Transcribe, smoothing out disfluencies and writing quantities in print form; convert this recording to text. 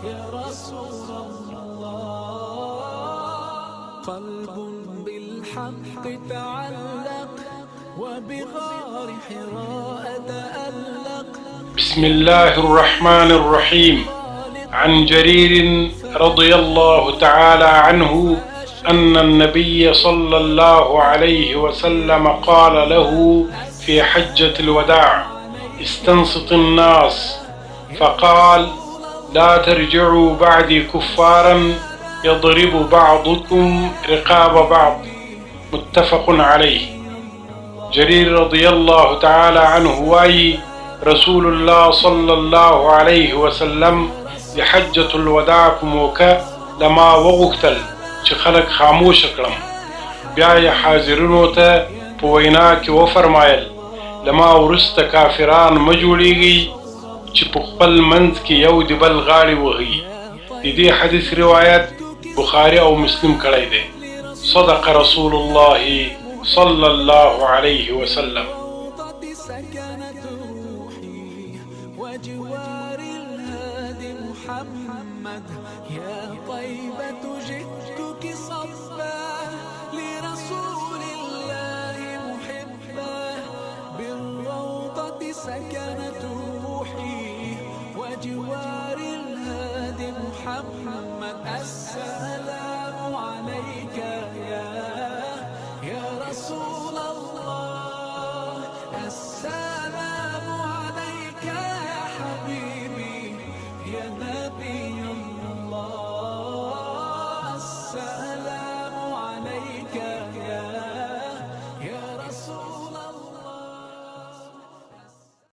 يا رسول الله. قلب بالحق تعلق وبغار حراء تألق. بسم الله الرحمن الرحيم. عن جرير رضي الله تعالى عنه أن النبي صلى الله عليه وسلم قال له في حجة الوداع: استنصت الناس، فقال: لا ترجعوا بعدي كفارا يضرب بعضكم رقاب بعض. متفق عليه. جرير رضي الله تعالى عنه واي رسول الله صلى الله عليه وسلم لحجة الوداع موكا لما وغختل چې خلق خاموش کړم، بیا یې حاضرینو ته په وینا کې وفرمایل: لما ورسته کافران مه جوړیږي چې په خپل منځ کې یو د بل غاړې وهي. د دې حدیث روایت بخاري او مسلم کړی دی. صدق رسول الله صلى الله عليه وسلم. سكنت روحي وجوار الهادي محمد. يا طيبة جئتك صبا لرسول الله محبا. بالروضة سكنت روحي وجوار الهادي محمد. السلام